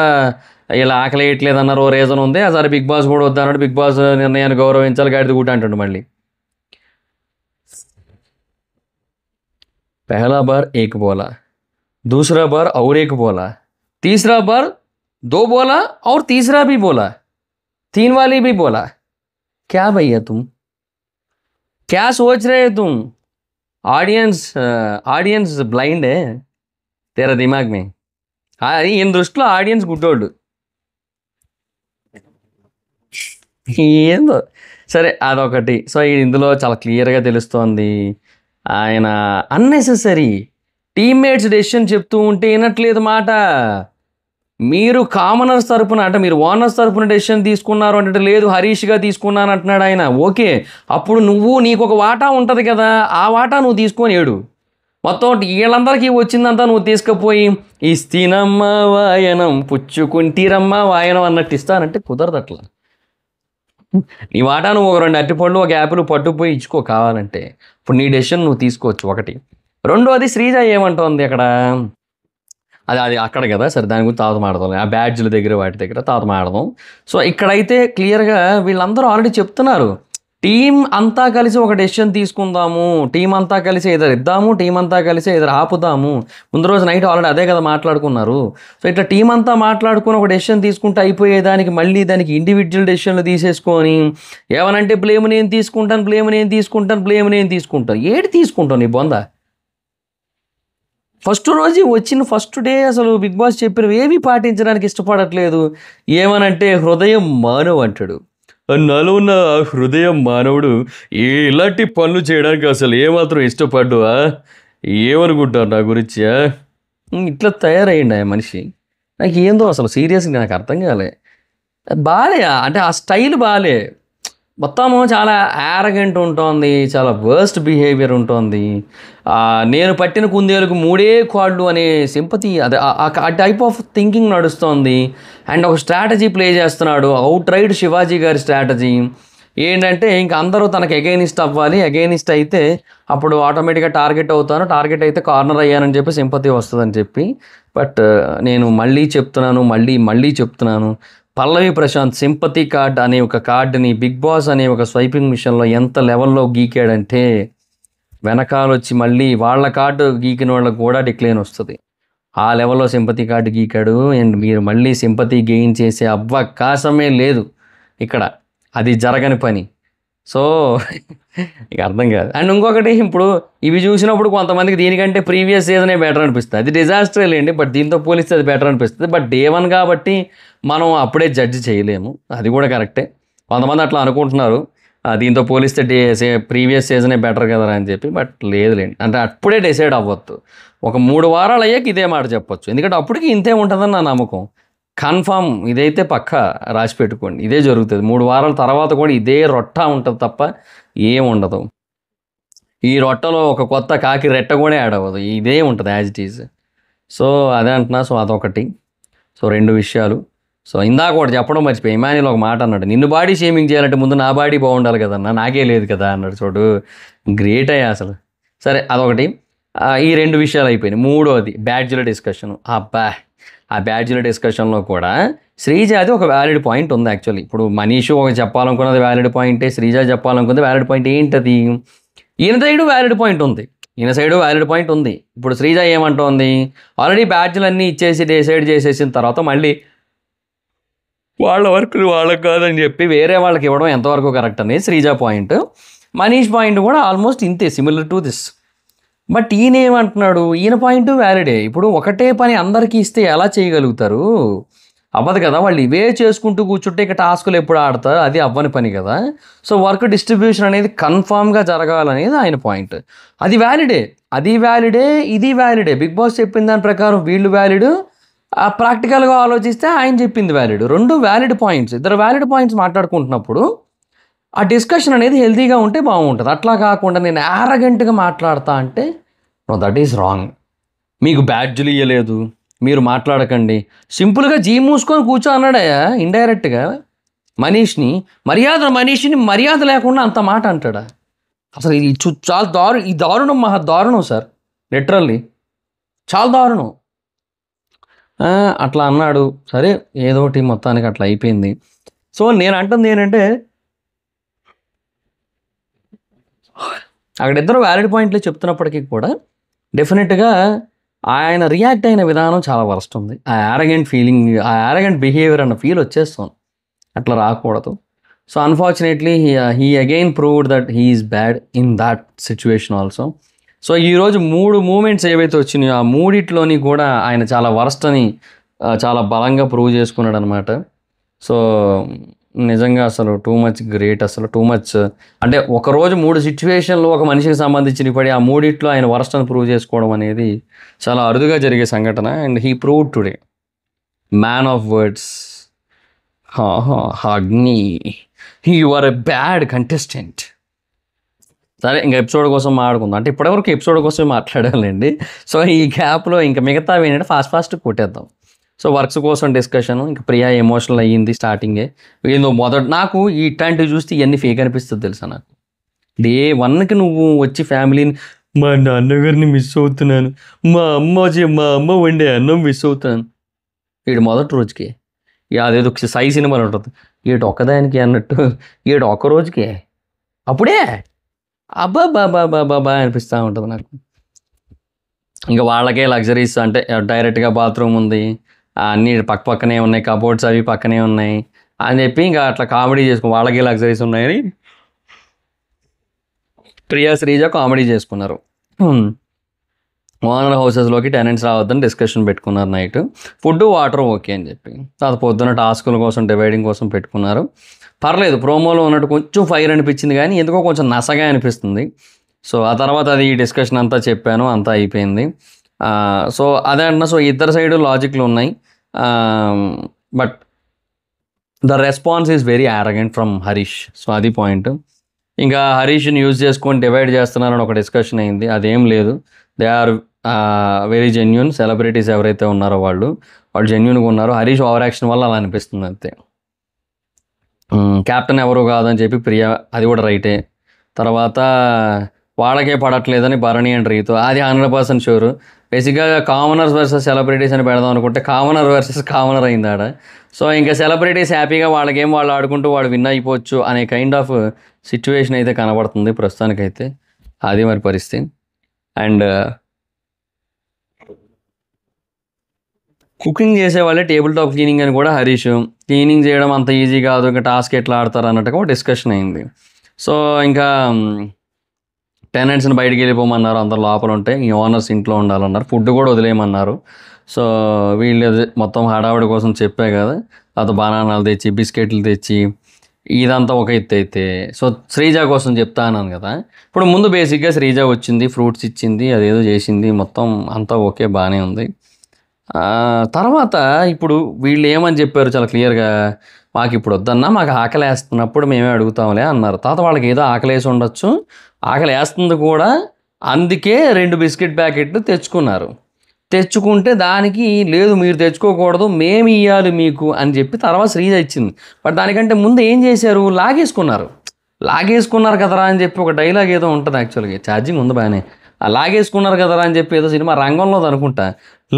ఇలా ఆకలి వేయట్లేదన్నారు ఓ రీజన్ ఉంది. సరే బిగ్ బాస్ కూడా వద్దన్నాడు. బిగ్ బాస్ నిర్ణయాన్ని గౌరవించాలి, గాడిది కూడా అంటాడు మళ్ళీ. पहला बार एक बोला, दूसरा बार और एक बोला, तीसरा बार 2 बोला और तीसरा भी बोला, 3 वाली भी बोला. क्या भैया तुम क्या सोच रहे हो तुम? ऑडियंस ब्लाइंड है तेरा दिमाग में. ఈయన దృష్టిలో ఆడియన్స్ గుడ్డోళ్ళు. ఏందో సరే అదొకటి. సో ఇందులో చాలా క్లియర్గా తెలుస్తోంది ఆయన అన్నెసెసరీ టీమ్మేట్స్ డెసిషన్ చెప్తూ ఉంటే వినట్లేదు మాట. మీరు కామనర్స్ తరపున అంటే మీరు ఓనర్స్ తరపున డెసిషన్ తీసుకున్నారు అంటే లేదు హరీష్గా తీసుకున్నాను అంటున్నాడు ఆయన. ఓకే, అప్పుడు నీకు ఒక వాటా ఉంటుంది కదా, ఆ వాటా నువ్వు తీసుకొని ఏడు. మొత్తం వీళ్ళందరికీ వచ్చిందంతా నువ్వు తీసుకుపోయి ఇస్తీనమ్మ వాయనం పుచ్చుకుంటీరమ్మ వాయనం అన్నట్టు ఇస్తానంటే కుదరదు అట్లా. నీ వాటా నువ్వు 2 అరటిపళ్ళు, 1 యాపిల్ పట్టుకుపోయి ఇచ్చుకో కావాలంటే. ఇప్పుడు నీ డెసిషన్ నువ్వు తీసుకోవచ్చు ఒకటి. రెండోది శ్రీజ ఏమంటోంది అక్కడ, అది అక్కడ కదా, సరే దాని గురించి తర్వాత మాడదాం. ఆ బ్యాడ్జ్ల దగ్గర వాటి దగ్గర తర్వాత మాడదాం. సో ఇక్కడైతే క్లియర్గా వీళ్ళందరూ ఆల్రెడీ చెప్తున్నారు, టీం అంతా కలిసి ఒక డెసిషన్ తీసుకుందాము, టీం అంతా కలిసి ఎదురు ఇద్దాము, టీం అంతా కలిసి ఎదురు ఆపుదాము. ముందు రోజు నైట్ ఆల్రెడీ అదే కదా మాట్లాడుకున్నారు. సో ఇట్లా టీం అంతా మాట్లాడుకుని ఒక డెసిషన్ తీసుకుంటే అయిపోయేదానికి మళ్ళీ దానికి ఇండివిజువల్ డెసిషన్లు తీసేసుకొని ఏమనంటే బ్లేమ్ నేను తీసుకుంటాను. ఏడు తీసుకుంటాను నీ బొంద. ఫస్ట్ రోజు వచ్చిన ఫస్ట్ డే అసలు బిగ్ బాస్ చెప్పినవి ఏవి పాటించడానికి ఇష్టపడట్లేదు. ఏమనంటే హృదయం మానవ్ అంటాడు. నాలో ఉన్న హృదయం మానవుడు ఇలాంటి పనులు చేయడానికి అసలు ఏమాత్రం ఇష్టపడ్డా, ఏమనుకుంటారు నా గురించి, ఇట్లా తయారయ్యండి ఆ మనిషి. నాకు ఏందో అసలు సీరియస్గా నాకు అర్థం కాలే. బాలే అంటే ఆ స్టైల్ బాలే. మొత్తము చాలా యారగెంట్ ఉంటుంది, చాలా వర్స్ట్ బిహేవియర్ ఉంటుంది. నేను పట్టిన కుందేలకు 3 కాళ్ళు అనే సింపతి, అదే ఆ టైప్ ఆఫ్ థింకింగ్ నడుస్తోంది. అండ్ ఒక స్ట్రాటజీ ప్లే చేస్తున్నాడు, అవుట్ రైట్ శివాజీ గారి స్ట్రాటజీ ఏంటంటే ఇంక అందరూ తనకు ఎగైనిస్ట్ అవ్వాలి, ఎగైనిస్ట్ అయితే అప్పుడు ఆటోమేటిక్గా టార్గెట్ అవుతాను, టార్గెట్ అయితే కార్నర్ అయ్యానని చెప్పి సింపతి వస్తుందని చెప్పి. బట్ నేను మళ్ళీ చెప్తున్నాను, పల్లవి ప్రశాంత్ సింపతి కార్డ్ అనే ఒక కార్డుని బిగ్ బాస్ అనే ఒక స్వైపింగ్ మిషన్లో ఎంత లెవెల్లో గీకాడంటే వెనకాలొచ్చి మళ్ళీ వాళ్ళ కార్డు గీకిన వాళ్ళకు కూడా డిక్లైన్ వస్తుంది. ఆ లెవెల్లో సింపతి కార్డు గీకాడు. అండ్ మీరు మళ్ళీ సింపతి గెయిన్ చేసే అవకాశమే లేదు ఇక్కడ, అది జరగని పని. సో ఇక అర్థం కాదు. అండ్ ఇంకొకటి, ఇప్పుడు ఇవి చూసినప్పుడు కొంతమందికి దీనికంటే ప్రీవియస్ సీజనే బెటర్ అనిపిస్తుంది. అది డిజాస్టర్ లేండి, బట్ దీంతో పోలిస్తే అది బెటర్ అనిపిస్తుంది. బట్ డే 1 కాబట్టి మనం అప్పుడే జడ్జి చేయలేము, అది కూడా కరెక్టే. కొంతమంది అట్లా అనుకుంటున్నారు, దీంతో పోలిస్తే ప్రీవియస్ సీజనే బెటర్ కదా అని చెప్పి. బట్ లేదులేండి, అంటే అప్పుడే డిసైడ్ అవ్వద్దు. ఒక 3 వారాలు అయ్యాక ఇదే మాట చెప్పొచ్చు, ఎందుకంటే అప్పటికి ఇంతే ఉంటుందని నా నమ్మకం. కన్ఫామ్ ఇదైతే పక్కా రాసి పెట్టుకోండి, ఇదే జరుగుతుంది. 3 వారాల తర్వాత కూడా ఇదే రొట్ట ఉంటుంది తప్ప ఏం ఉండదు. ఈ రొట్టలో ఒక కొత్త కాకి రెట్ట కూడా యాడ్ అవ్వదు, ఇదే ఉంటుంది యాజ్ ఇట్ ఈజ్. సో అదే అంటున్నా. సో అదొకటి. సో 2 విషయాలు. సో ఇందాక ఒకటి చెప్పడం మర్చిపోయి, ఇమాన్యుల్ ఒక మాట అన్నాడు, నిన్ను బాడీ షేమింగ్ చేయాలంటే ముందు నా బాడీ బాగుండాలి కదన్నా, నాకే లేదు కదా అన్నాడు. చూడు గ్రేట్ అయ్యా అసలు. సరే అదొకటి. ఈ 2 విషయాలు అయిపోయినాయి. మూడోది బ్యాడ్జ్ల డిస్కషన్. ఆ బ్యాడ్జ్ల డిస్కషన్లో కూడా శ్రీజాది ఒక వ్యాలిడ్ పాయింట్ ఉంది యాక్చువల్లీ. ఇప్పుడు మనీషు ఒక చెప్పాలనుకున్నది వ్యాలిడ్ పాయింటే, శ్రీజ చెప్పాలనుకున్నది వ్యాలిడ్ పాయింట్. ఏంటది? ఈయన సైడు వ్యాలిడ్ పాయింట్ ఉంది. ఇప్పుడు శ్రీజ ఏమంటోంది, ఆల్రెడీ బ్యాడ్జ్లన్నీ ఇచ్చేసి డిసైడ్ చేసేసిన తర్వాత మళ్ళీ వాళ్ళ వర్క్ వాళ్ళకి కాదని చెప్పి వేరే వాళ్ళకి ఇవ్వడం ఎంతవరకు కరెక్ట్ అనేది శ్రీజ పాయింట్. మనీష్ పాయింట్ కూడా ఆల్మోస్ట్ ఇంతే, సిమిలర్ టు దిస్. బట్ ఈయన ఏమంటున్నాడు, ఈయన పాయింట్ వ్యాలిడే. ఇప్పుడు ఒకటే పని అందరికీ ఇస్తే ఎలా చేయగలుగుతారు? అవ్వదు కదా. వాళ్ళు ఇవే చేసుకుంటూ కూర్చుంటే ఇక టాస్కులు ఎప్పుడు ఆడతారు? అది అవ్వని పని కదా. సో వర్క్ డిస్ట్రిబ్యూషన్ అనేది కన్ఫామ్గా జరగాలనేది ఆయన పాయింట్. అది వ్యాలిడే, అది వ్యాలిడే, ఇది వ్యాలిడే. బిగ్ బాస్ చెప్పిన దాని ప్రకారం వీళ్ళు వ్యాలిడ్, ప్రాక్టికల్గా ఆలోచిస్తే ఆయన చెప్పింది వ్యాలిడ్. రెండు వ్యాలిడ్ పాయింట్స్, ఇద్దరు వ్యాలిడ్ పాయింట్స్ మాట్లాడుకుంటున్నప్పుడు ఆ డిస్కషన్ అనేది హెల్తీగా ఉంటే బాగుంటుంది. అట్లా కాకుండా నేను యారగెంట్గా మాట్లాడతా అంటే నో, దట్ ఈస్ రాంగ్. మీకు బ్యాడ్జులు ఇవ్వలేదు, మీరు మాట్లాడకండి, సింపుల్గా జీ మూసుకొని కూర్చో అన్నాడయ్యా ఇండైరెక్ట్గా మనీష్ని. మనీష్ని మర్యాద లేకుండా అంత మాట అంటాడా? అసలు ఇది చాలా ఈ దారుణం, మహా దారుణం సార్, లిటరల్లీ చాలా దారుణం. అట్లా అన్నాడు, సరే ఏదోటి మొత్తానికి అట్లా అయిపోయింది. సో నేను అంటుంది ఏంటంటే, అక్కడ ఇద్దరు వ్యాలిడ్ పాయింట్లు చెప్తున్నప్పటికీ కూడా డెఫినెట్గా ఆయన రియాక్ట్ అయిన విధానం చాలా వరస్ట్ ఉంది. ఆ యారగెంట్ ఫీలింగ్, ఆ యారగెంట్ బిహేవియర్ అన్న ఫీల్ వచ్చేస్తుంది. అట్లా రాకూడదు. So unfortunately he again proved that he is bad in that situation also. So ఈరోజు 3 మూమెంట్స్ ఏవైతే వచ్చినాయో ఆ మూడిట్లోని కూడా ఆయన చాలా వరస్ట్ అని చాలా బలంగా ప్రూవ్ చేసుకున్నాడు అనమాట. సో నిజంగా అసలు టూ మచ్ గ్రేట్, అసలు టూ మచ్. అంటే ఒకరోజు 3 సిచ్యువేషన్లు ఒక మనిషికి సంబంధించిన పడి ఆ మూడిట్లో ఆయన వరస్ట్ అని ప్రూవ్ చేసుకోవడం అనేది చాలా అరుదుగా జరిగే సంఘటన. And he proved today, man of words, Agni, you are a bad contestant. సరే ఇంకా ఎపిసోడ్ కోసం మాట్లాడుకుందాం. అంటే ఇప్పటివరకు ఎపిసోడ్ కోసం మాట్లాడాలండి. సో ఈ గ్యాప్లో ఇంకా మిగతావి ఏంటంటే ఫాస్ట్ కొట్టేద్దాం. సో వర్క్స్ కోసం డిస్కషన్, ఇంకా ప్రియా ఎమోషనల్ అయ్యింది స్టార్టింగే. ఏందో నాకు ఇట్లాంటివి చూస్తే ఇవన్నీ ఫేక్ అనిపిస్తుంది తెలుసా. నాకు డే 1కి నువ్వు వచ్చి ఫ్యామిలీని, మా నాన్నగారిని మిస్ అవుతున్నాను, మా అమ్మ వండే అన్నం మిస్ అవుతున్నాను, వీడు మొదటి రోజుకి అదేదో సై సినిమాలు ఉంటుంది, వీడు ఒక్కదానికి అన్నట్టు వీడు ఒక్క రోజుకే అప్పుడే బాబా అనిపిస్తూ ఉంటుంది నాకు. ఇంకా వాళ్ళకే లగ్జరీస్, అంటే డైరెక్ట్గా బాత్రూమ్ ఉంది, అన్నీ పక్కనే ఉన్నాయి, కబోర్డ్స్ అవి పక్కనే ఉన్నాయి అని చెప్పి ఇంకా అట్లా కామెడీ చేసుకో, వాళ్ళకే లగ్జరీస్ ఉన్నాయని ప్రియా శ్రీజ కామెడీ చేసుకున్నారు. ఓనర్ హౌసెస్లోకి టెనెంట్స్ రావద్దని డిస్కషన్ పెట్టుకున్నారు నైట్. ఫుడ్ వాటర్ ఓకే అని చెప్పి తర్వాత పొద్దున్న టాస్కుల కోసం డివైడింగ్ కోసం పెట్టుకున్నారు. పర్లేదు, ప్రోమోలో ఉన్నట్టు కొంచెం ఫైర్ అనిపించింది కానీ ఎందుకో కొంచెం నసగా అనిపిస్తుంది. సో ఆ తర్వాత అది డిస్కషన్ అంతా చెప్పాను, అంతా అయిపోయింది. సో అదే అంటున్నా. సో ఇద్దరు సైడు లాజిక్లు ఉన్నాయి. But the response is very arrogant from Harish. So అది పాయింట్. ఇంకా హరీష్ని యూజ్ చేసుకొని డివైడ్ చేస్తున్నారని ఒక డిస్కషన్ అయింది. అదేం లేదు, they are very genuine. Celebrities ఎవరైతే ఉన్నారో వాళ్ళు జెన్యున్గా ఉన్నారు. హరీష్ ఓవర్ యాక్షన్ వల్ల అలా అనిపిస్తుంది అంతే. క్యాప్టెన్ ఎవరు కాదని చెప్పి ప్రియా, అది కూడా రైటే. తర్వాత వాళ్ళకే పడట్లేదని భరణి అండ్ రీతు, అది 100% షూర్. బేసిక్గా కామనర్స్ వర్సెస్ సెలబ్రిటీస్ అని పెడదాం అనుకుంటే కామనర్ వర్సెస్ కామనర్ అయింది ఆడ. సో ఇంకా సెలబ్రిటీస్ హ్యాపీగా వాళ్ళ గేమ్ వాళ్ళు ఆడుకుంటూ వాడు విన్ అయిపోవచ్చు అనే కైండ్ ఆఫ్ సిచ్యువేషన్ అయితే కనబడుతుంది ప్రస్తుతానికైతే. అది మరి పరిస్థితి. అండ్ కుకింగ్ చేసే వాళ్ళే టేబుల్ టాప్ క్లీనింగ్ అని కూడా హరీష్, క్లీనింగ్ చేయడం అంత ఈజీ కాదు, ఇంకా టాస్క్ ఎట్లా ఆడతారు అన్నట్టుగా డిస్కషన్ అయింది. సో ఇంకా టెనెంట్స్ని బయటికి వెళ్ళిపోమన్నారు, అందరు లోపల ఉంటే ఈ ఓనర్స్ ఇంట్లో ఉండాలన్నారు, ఫుడ్ కూడా వదిలేయమన్నారు. సో వీళ్ళు మొత్తం హడావుడి కోసం చెప్పే కదా, తర్వాత బనానాలు తెచ్చి బిస్కెట్లు తెచ్చి ఇదంతా ఒక ఎత్తు అయితే. సో శ్రీజ కోసం చెప్తా అన్నాను కదా. ఇప్పుడు ముందు బేసిక్గా శ్రీజ వచ్చింది, ఫ్రూట్స్ ఇచ్చింది, అదేదో చేసింది, మొత్తం అంతా ఓకే బాగానే ఉంది. తర్వాత ఇప్పుడు వీళ్ళు ఏమని చెప్పారు చాలా క్లియర్గా, మాకు ఇప్పుడు వద్దన్నా, మాకు ఆకలి వేస్తున్నప్పుడు మేమే అడుగుతాంలే అన్నారు. తర్వాత వాళ్ళకి ఏదో ఆకలి వేసి ఉండొచ్చు, ఆకలి వేస్తుంది కూడా, అందుకే 2 బిస్కెట్ ప్యాకెట్లు తెచ్చుకున్నారు. తెచ్చుకుంటే దానికి లేదు మీరు తెచ్చుకోకూడదు, మేము ఇవ్వాలి మీకు అని చెప్పి తర్వాత శ్రీజ ఇచ్చింది. బట్ దానికంటే ముందు ఏం చేశారు, లాగేసుకున్నారు కదరా అని చెప్పి ఒక డైలాగ్ ఏదో ఉంటుంది. యాక్చువల్గా ఛార్జింగ్ ఉంది బాగానే. లాగేసుకున్నారు కదరా అని చెప్పి ఏదో సినిమా రంగంలో అనుకుంటా,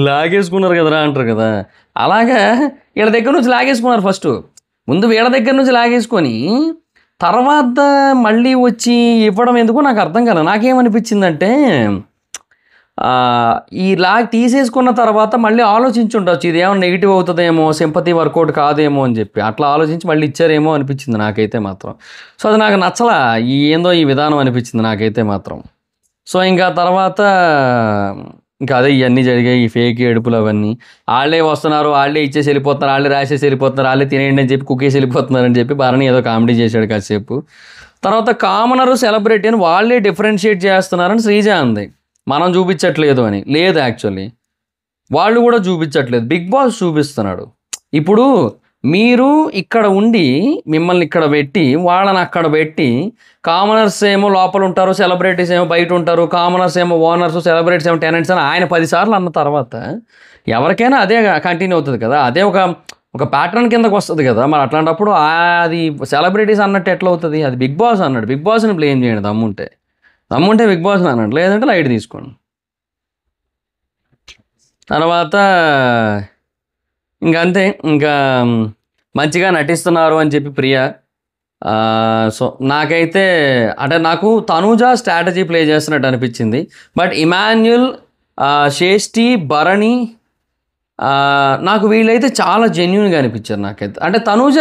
లాగేసుకున్నారు కదరా అంటారు కదా, అలాగా వీళ్ళ దగ్గర నుంచి లాగేసుకున్నారు. ఫస్ట్ ముందు వీళ్ళ దగ్గర నుంచి లాగేసుకొని తర్వాత మళ్ళీ వచ్చి ఇవ్వడం ఎందుకో నాకు అర్థం కాలేదు. నాకేమనిపించిందంటే ఈ లాగ్ తీసేసుకున్న తర్వాత మళ్ళీ ఆలోచించుండొచ్చు ఇది ఏమో నెగిటివ్ అవుతుందేమో, సింపతి వర్కౌట్ కాదేమో అని చెప్పి అట్లా ఆలోచించి మళ్ళీ ఇచ్చారేమో అనిపించింది నాకైతే మాత్రం. సో అది నాకు నచ్చలా, ఏందో ఈ విధానం అనిపించింది నాకైతే మాత్రం. సో ఇంకా తర్వాత ఇంకా అదే ఇవన్నీ జరిగాయి, ఈ ఫేక్ ఏడుపులు అవన్నీ. వాళ్ళే వస్తున్నారు, వాళ్ళే ఇచ్చేసి వెళ్ళిపోతున్నారు, వాళ్ళే రాసేసి వెళ్ళిపోతున్నారు, వాళ్ళే తినేయండి అని చెప్పి కుకేసి వెళ్ళిపోతున్నారు అని చెప్పి భరణి ఏదో కామెడీ చేశాడు కాసేపు. తర్వాత కామనరు సెలబ్రిటీ అని వాళ్ళే డిఫరెన్షియేట్ చేస్తున్నారని శ్రీజ అంది, మనం చూపించట్లేదు అని. లేదు, యాక్చువల్లీ వాళ్ళు కూడా చూపించట్లేదు, బిగ్ బాస్ చూపిస్తున్నాడు. ఇప్పుడు మీరు ఇక్కడ ఉండి మిమ్మల్ని ఇక్కడ పెట్టి వాళ్ళని అక్కడ పెట్టి, కామనర్స్ ఏమో లోపల ఉంటారు, సెలబ్రిటీస్ ఏమో బయట ఉంటారు, కామనర్స్ ఏమో ఓనర్స్, సెలబ్రిటీస్ ఏమో టెనెంట్స్ అని ఆయన 10 సార్లు అన్న తర్వాత ఎవరికైనా అదే కంటిన్యూ అవుతుంది కదా, అదే ఒక ప్యాటర్న్ కిందకు వస్తుంది కదా. మరి అట్లాంటప్పుడు అది సెలబ్రిటీస్ అన్నట్టు ఎట్లా అవుతుంది? అది బిగ్ బాస్ అన్నాడు, బిగ్ బాస్ని బ్లేమ్ చేయండి దమ్ముంటే బిగ్ బాస్ని అన్నాడు, లేదంటే లైట్ తీసుకోండి. తర్వాత ఇంకంతే, ఇంకా మంచిగా నటిస్తున్నారు అని చెప్పి ప్రియా. సో నాకైతే అంటే నాకు తనూజ స్ట్రాటజీ ప్లే చేస్తున్నట్టు అనిపించింది. బట్ ఇమాన్యుల్, శ్రేష్ఠి, భరణి నాకు వీళ్ళైతే చాలా జెన్యున్గా అనిపించారు నాకైతే. అంటే తనూజ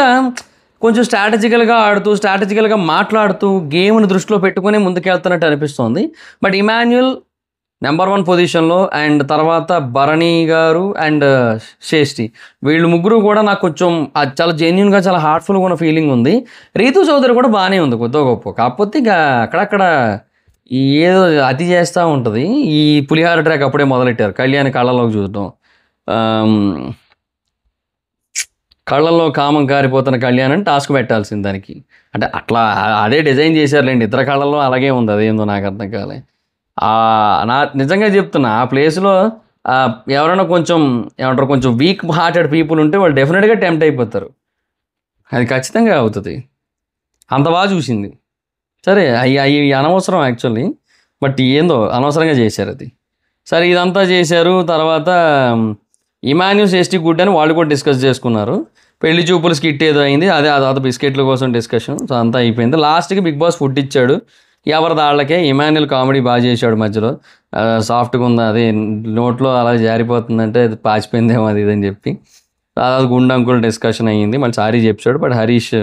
కొంచెం స్ట్రాటజికల్గా ఆడుతూ, స్ట్రాటజికల్గా మాట్లాడుతూ, గేమ్ని దృష్టిలో పెట్టుకుని ముందుకెళ్తున్నట్టు అనిపిస్తోంది. బట్ ఇమాన్యుల్ నెంబర్ 1 పొజిషన్లో, అండ్ తర్వాత భరణి గారు అండ్ శ్రేష్ఠి, వీళ్ళు ముగ్గురు కూడా నాకు కొంచెం చాలా జెన్యున్గా, చాలా హార్ట్ఫుల్గా ఉన్న ఫీలింగ్ ఉంది. రీతు చౌదరి కూడా బాగానే ఉంది కొద్దో గొప్ప, కాకపోతే ఇక అక్కడక్కడ ఏదో అతి చేస్తూ ఉంటుంది. ఈ పులిహార ట్రాక్ అప్పుడే మొదలెట్టారు, కళ్యాణ్ కళ్ళలోకి చూడటం, కళ్ళల్లో కామం కారిపోతున్న కళ్యాణ్ అని టాస్క్ పెట్టాల్సింది దానికి. అంటే అట్లా అదే డిజైన్ చేశారులేండి, ఇద్దరు కళ్ళల్లో అలాగే ఉంది, అదేందో నాకు అర్థం కాలే. నా నిజంగా చెప్తున్నా, ఆ ప్లేస్లో ఎవరైనా కొంచెం ఏమంటారు, కొంచెం వీక్ హార్టెడ్ పీపుల్ ఉంటే వాళ్ళు డెఫినెట్గా టెంప్ట్ అయిపోతారు, అది ఖచ్చితంగా అవుతుంది. అంత బాగా చూసింది. సరే అవి అనవసరం యాక్చువల్లీ, బట్ ఏందో అనవసరంగా చేశారు అది. సరే ఇదంతా చేశారు. తర్వాత ఇమాన్యుల్ శ్రేష్ఠి గుడ్ అని వాళ్ళు కూడా డిస్కస్ చేసుకున్నారు. పెళ్లి చూపులు స్కిట్ ఏదో అయింది, అదే అదో బిస్కెట్ల కోసం డిస్కషన్. సో అంతా అయిపోయింది. లాస్ట్కి బిగ్ బాస్ ఫుడ్ ఇచ్చాడు ఎవరిది వాళ్ళకే. ఇమాన్యుల్ కామెడీ బాగా చేశాడు మధ్యలో, సాఫ్ట్గా ఉంది, అది నోట్లో అలా జారిపోతుందంటే అది పాచిపోయిందేమో అది ఇదని చెప్పి. అది గుండు అంకుల్ డిస్కషన్ అయ్యింది, మళ్ళీ సారీ చెప్పాడు. బట్ హరీష్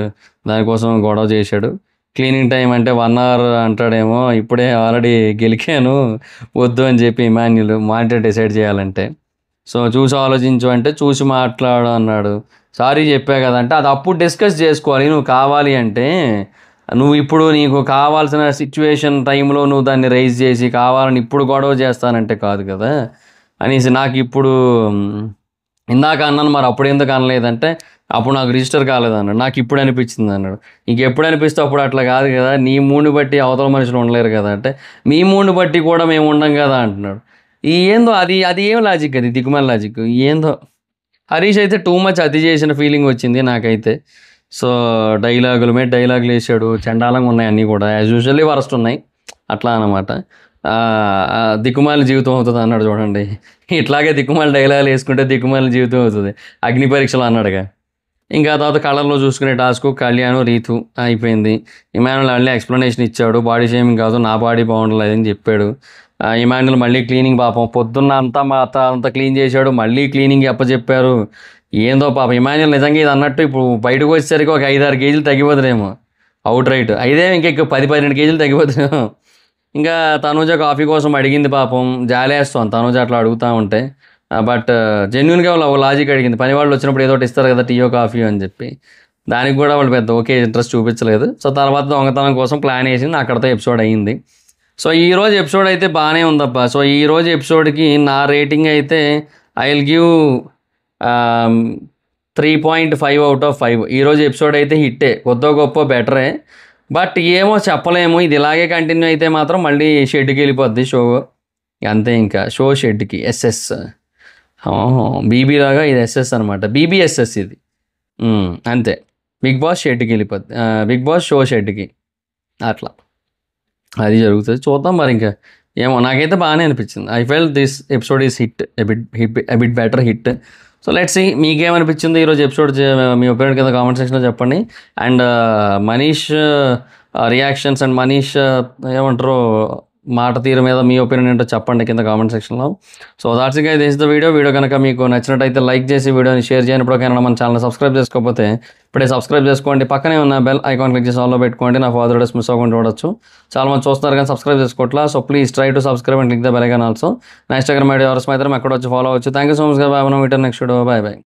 దానికోసం గొడవ చేశాడు. క్లీనింగ్ టైం అంటే 1 అవర్ అంటాడేమో, ఇప్పుడే ఆల్రెడీ గెలికాను వద్దు అని చెప్పి ఇమాన్యుల్ మానిటర్ డిసైడ్ చేయాలంటే. సో చూసి ఆలోచించు అంటే చూసి మాట్లాడు అన్నాడు. సారీ చెప్పా కదంటే అది అప్పుడు డిస్కస్ చేసుకోవాలి. నువ్వు కావాలి అంటే నువ్వు ఇప్పుడు నీకు కావాల్సిన సిచ్యువేషన్ టైంలో నువ్వు దాన్ని రైజ్ చేసి కావాలని ఇప్పుడు గొడవ చేస్తానంటే కాదు కదా అనేసి, నాకు ఇప్పుడు ఇందాక అన్నాను మరి అప్పుడు ఎందుకు అనలేదంటే అప్పుడు నాకు రిజిస్టర్ కాలేదన్నాడు, నాకు ఇప్పుడు అనిపించింది అన్నాడు. నీకు ఎప్పుడు అనిపిస్తే అప్పుడు అట్లా కాదు కదా, నీ మూడ్ని బట్టి అవతల మనుషులు ఉండలేరు కదా అంటే మీ మూడ్ని బట్టి కూడా మేము ఉండం కదా అంటున్నాడు. ఏందో అది ఏం లాజిక్, అది దిగుమల లాజిక్ ఏందో. హరీష్ అయితే టూ మచ్ అతి చేసిన ఫీలింగ్ వచ్చింది నాకైతే. సో డైలాగులు వేసాడు, చండాలంగా ఉన్నాయి అన్నీ కూడా, యాజ్ యూజువల్లీ వరస్ట్ ఉన్నాయి అట్లా అనమాట. దిక్కుమాల జీవితం అవుతుంది అన్నాడు చూడండి, ఇట్లాగే దిక్కుమాల డైలాగులు వేసుకుంటే దిక్కుమాల జీవితం అవుతుంది, అగ్ని పరీక్షలు అన్నాడుగా. ఇంకా తర్వాత కళ్ళల్లో చూసుకునే టాస్క్ కళ్యాణ్ రీతు అయిపోయింది. ఇమాన్యుల్ మళ్ళీ ఎక్స్ప్లెనేషన్ ఇచ్చాడు, బాడీ షేమింగ్ కాదు, నా బాడీ బాగుండలేదని చెప్పాడు. ఇమాన్యుల్ మళ్ళీ క్లీనింగ్, పాపం పొద్దున్న అంతా క్లీన్ చేశాడు, మళ్ళీ క్లీనింగ్ చెప్పారు. ఏందో పాపం ఇమాన్యుల్ నిజంగా ఇది అన్నట్టు ఇప్పుడు బయటకు వచ్చేసరికి ఒక 5-6 కేజీలు తగ్గిపోతుందేమో అవుట్ రైట్, అయితే ఇంకెక్కువ 10-12 కేజీలు తగ్గిపోతుందేమో. ఇంకా తనూజ కాఫీ కోసం అడిగింది, పాపం జాలేస్తాం తనూజ అట్లా అడుగుతూ ఉంటే. బట్ జెన్యున్గా వాళ్ళు లాజిక్ అడిగింది, పని వాళ్ళు వచ్చినప్పుడు ఏదో ఒకటి ఇస్తారు కదా టీయో కాఫీ అని చెప్పి, దానికి కూడా వాళ్ళు పెద్ద ఓకే ఇంట్రెస్ట్ చూపించలేదు. సో తర్వాత దొంగతనం కోసం ప్లాన్ వేసింది, అక్కడితో ఎపిసోడ్ అయ్యింది. సో ఈరోజు ఎపిసోడ్ అయితే బాగానే ఉందప్ప. సో ఈరోజు ఎపిసోడ్కి నా రేటింగ్ అయితే I will give 3.5 out of 5. ఈరోజు ఎపిసోడ్ అయితే హిట్టే, కొద్దో గొప్ప బెటరే. బట్ ఏమో చెప్పలేము, ఇది ఇలాగే కంటిన్యూ అయితే మాత్రం మళ్ళీ షెడ్కి వెళ్ళిపోద్ది షో, అంతే. ఇంకా షో షెడ్కి ఎస్ఎస్ బీబీ లాగా ఇది ఎస్ఎస్ అనమాట, బీబీఎస్ఎస్ ఇది అంతే. బిగ్ బాస్ షెడ్కి వెళ్ళిపోద్ది, బిగ్ బాస్ షో షెడ్కి అట్లా అది జరుగుతుంది. చూద్దాం మరి ఇంకా ఏమో, నాకైతే బాగానే అనిపించింది. I felt this episode is hit, a bit better hit. So let's see మీకేమనిపించింది ఈరోజు ఎపిసోడ్, మీ ఒపీనియన్ కింద కామెంట్ సెక్షన్లో చెప్పండి. And Manish reactions and Manish ఏమంటారు మాట తీరు మీద మీ ఒపీనియన్ ఏంటో చెప్పండి కింద కామెంట్ సెక్షన్లో. So that's it guys, this is the video కనుక మీకు నచ్చినట్టయితే లైక్ చేసి వీడియోని షేర్ చేయండి. ఇప్పటికైనా మన ఛానల్ సబ్స్క్రైబ్ చేసుకోకపోతే ఇప్పుడే సబ్స్క్రైబ్ చేసుకోండి. పక్కనే ఉన్న బెల్ ఐకాన్ క్లిక్ చేసి ఆల్లో పెట్టుకోండి. నా ఫర్దర్ వీడియోస్ మిస్ అవ్వకుండా చూడొచ్చు. చాలా మంది చూస్తున్నారు కానీ సబ్స్క్రైబ్ చేసుకోవట్లా. So please try to subscribe and click the bell icon also. నా ఇన్స్టాగ్రామ్ ఐడి ఎవరు మాత్రం అక్కడ వచ్చి ఫాలో అవచ్చు. Thank you so much. Bye. మనం నెక్స్ట్ వీడియో. బాయ్.